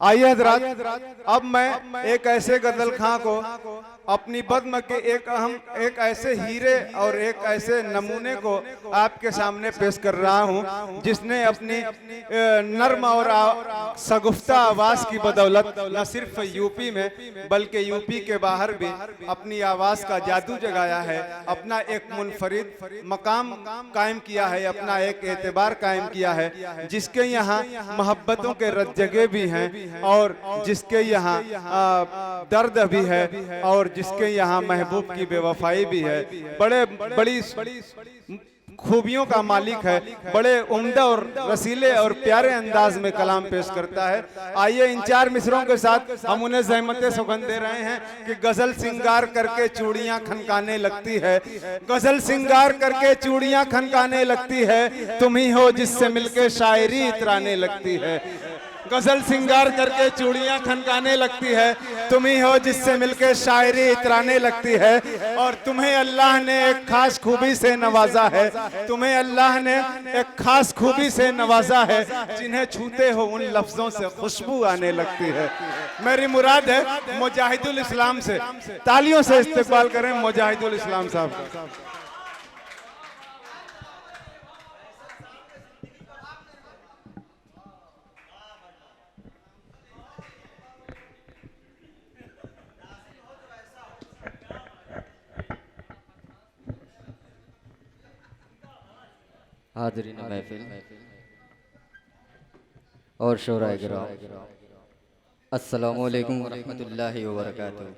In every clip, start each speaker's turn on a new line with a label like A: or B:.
A: आइए हजरात, अब मैं एक ऐसे गजल खां को अपनी बज़्म के एक ऐसे हीरे और एक ऐसे नमूने को आपके सामने पेश कर रहा हूं, जिसने अपनी नर्म और सगुफ्ता आवाज़ की बदौलत न सिर्फ यूपी में बल्कि यूपी के बाहर भी अपनी आवाज़ का जादू जगाया है, अपना एक मुनफरिद मकाम कायम किया है, अपना एक एतबार कायम किया है, जिसके यहाँ मोहब्बतों के रज्जगे भी हैं और जिसके यहाँ दर्द भी है और जिसके यहाँ महबूब की बेवफाई भी है। बड़ी खूबियों का मालिक है, बड़े उम्दा और रसीले और प्यारे अंदाज में कलाम पेश करता है। आइए इन चार मिसरों के साथ हम उन्हें ज़हमत सौगंध दे रहे हैं कि गजल सिंगार करके चूड़ियां खनकाने लगती है, गजल सिंगार करके चूड़ियां खनकाने लगती है, तुम ही हो जिससे मिलके शायरी इतराने लगती है। गजल सिंगार करके चूड़ियां खनकाने लगती है, तुम ही हो जिससे मिलके शायरी इतराने लगती है। और तुम्हें अल्लाह ने एक खास खूबी से नवाजा है, तुम्हें अल्लाह ने एक खास खूबी से नवाजा है, जिन्हें छूते हो उन लफ्जों से खुशबू आने लगती है। मेरी मुराद है मुजाहिदुल इस्लाम से। तालियों से इस्तेकबाल करें मुजाहिदुल इस्लाम साहब का।
B: हाज़रीन महफिल और शोराए गिराम, अस्सलामु अलैकुम व रहमतुल्लाहि व बरकातुहू।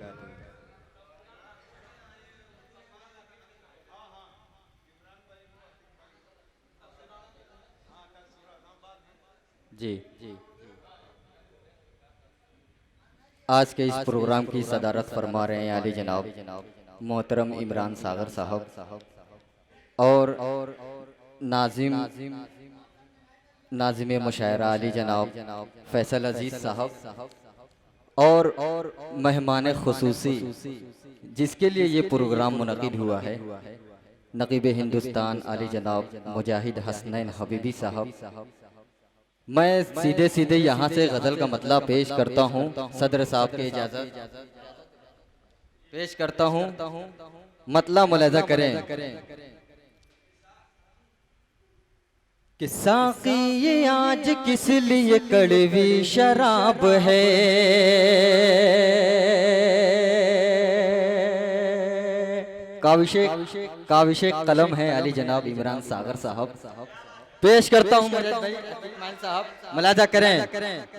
B: जी, आज के इस प्रोग्राम की सदारत फरमा रहे हैं आली जनाब मोहतरम इमरान सागर साहब और नाजिम मुशायरा अली जनाब फैसल अजीज साहब और मेहमान खुसूसी जिसके लिए ये प्रोग्राम मुनक़िद हुआ है, नक़ीब हिंदुस्तान अली जनाब मुजाहिद हसनैन हबीबी साहब। मैं सीधे सीधे यहाँ से गज़ल का मतलब पेश करता हूँ, सदर साहब की इजाज़त पेश करता हूँ, मतलब मुलाज़ा करें कि साक़ी ये आज किस लिए कड़वी शराब है, काविशे कलम है अली जनाब इमरान सागर साहब। पेश करता हूँ साहब, मुलाज़ा करें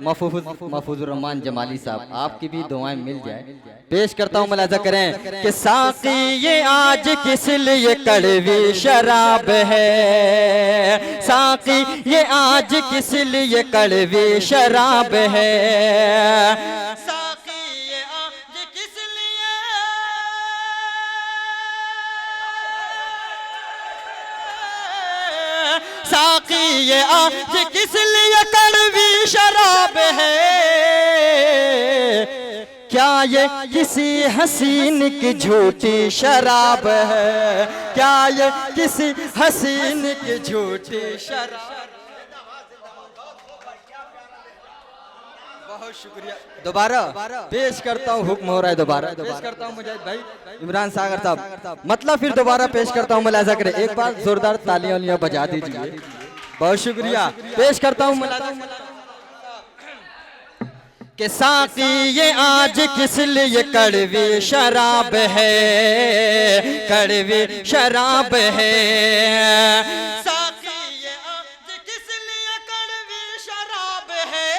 B: महफूजुर रहमान जमाली साहब, आपकी भी दुआएं मिल जाए। पेश करता हूँ, मुलाज़ा करें कि साक़ी ये आज किस लिए कड़वी शराब है, साक़ी ये आज किस लिए कड़वी शराब है, साक़ी ये आज किस लिए, साक़ी ये आज किस लिए कड़वी शराब है, क्या ये किसी हसीन की झूठी शराब है, क्या ये किसी हसीन की झूठी शराब। बहुत शुक्रिया। दोबारा पेश करता हूँ, हुक्म हो रहा है, दोबारा पेश करता हूँ मुजाहिद भाई इमरान सागर साहब, मतलब फिर दोबारा पेश करता हूँ, मुलाज़ा करें। एक बार जोरदार तालियां बजा दीजिए। बहुत शुक्रिया। पेश करता हूँ कि साक़ी ये आज किस लिए कड़वी शराब है, कड़वी शराब है, साक़ी ये आज किस लिए कड़वी शराब है,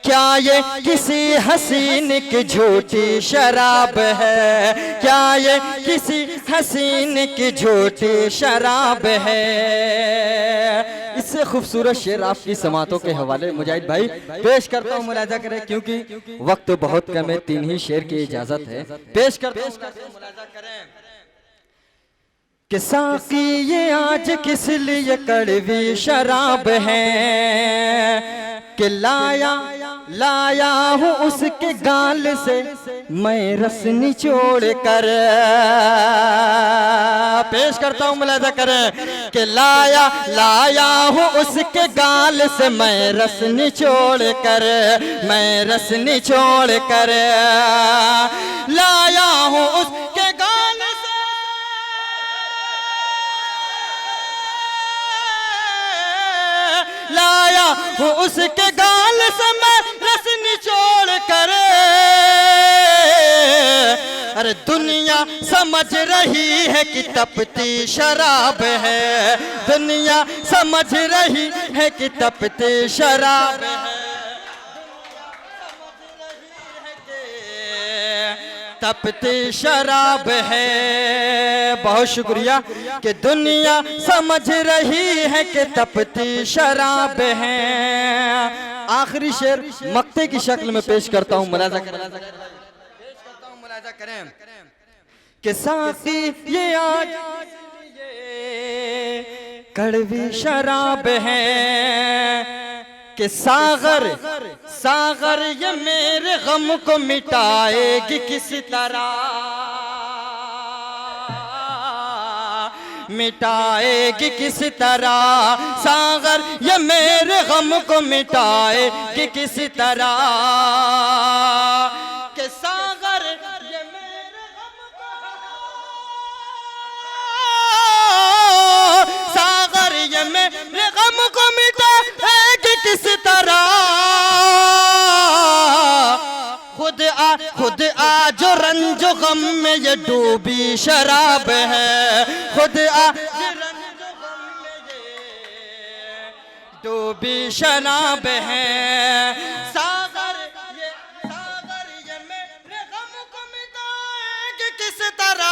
B: क्या ये किसी हसीन की झूठी शराब है, क्या ये किसी हसीन की झूठी शराब है। इससे खूबसूरत शेर आपकी समातों के हवाले मुजाहिद भाई पेश करता हूँ, मुलाज़ा करें, क्योंकि वक्त बहुत कम है, 3 ही शेर की इजाजत है। पेश करता हूँ, मुलाज़ा करें कि साक़ी ये आज किस लिए कड़वी शराब है, कि लाया लाया हूँ उसके गाल से मैं रस निचोड़ कर, पेश करता हूँ मुलाजा करें कि लाया लाया हूँ उसके गाल से मैं रस निचोड़ कर, मैं रस निचोड़ कर लाया हूँ उसके गाल से, लाया हूँ उसके गाल से मैं रस निचोड़ कर। अरे दुनिया समझ रही है कि तपती शराब है, दुनिया समझ रही है कि तपती शराब है, तपती शराब है। बहुत शुक्रिया कि दुनिया समझ रही है कि तपती शराब है। आखिरी शेर मक्ते की शक्ल में पेश करता हूँ, मुलाजा करें कि साथी ये आज कड़वी शराब है, कि सागर सागर ये मेरे गम को मिटाएगी किस तरह, मिटाएगी किस तरह, सागर ये मेरे गम को मिटाएगी किस तरह, कि सागर ये मेरे गम को, सागर ये मेरे गम को मिटाएगी किस तरह, खुद आ जो रंजो गम में ये डूबी शराब है, खुद आ जो रंजो गम में ये डूबी शराब है। सागर ये मेरे गम को मिटाएगी किस तरह,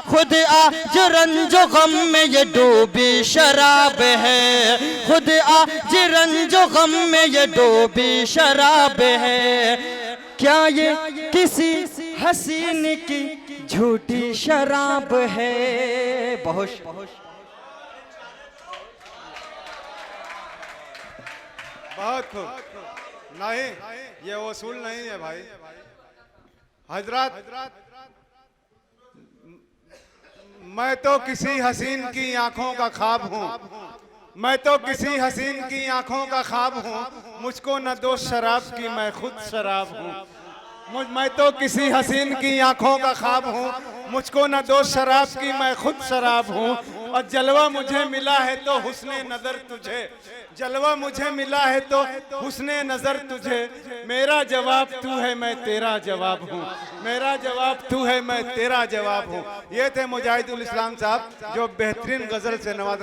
B: खुद आ जो रंजो गम में ये डूबी शराब है, खुद आ जो रंजो गम में ये डूबी शराब है। क्या ये किसी हसीन की झूठी शराब है। बहुत
A: बहुत खूब। नहीं, ये वसूल नहीं है भाई। हजरत, मैं तो किसी हसीन की आंखों का ख्वाब हूँ, मैं तो किसी हसीन की आंखों का ख्वाब हूँ, मुझको न दो शराब की मैं खुद शराब हूँ। मैं तो किसी हसीन की आंखों का ख्वाब हूँ, मुझको न दो शराब की मैं खुद शराब हूँ। और जलवा मुझे मिला है तो हुस्ने नजर तुझे, जलवा मुझे मिला है तो हुस्ने नजर तुझे। मेरा जवाब तू है मैं तेरा जवाब हूँ, मेरा जवाब तू है मैं तेरा जवाब हूँ। ये थे मुजाहिदुल इस्लाम साहब जो बेहतरीन गजल से नवाज।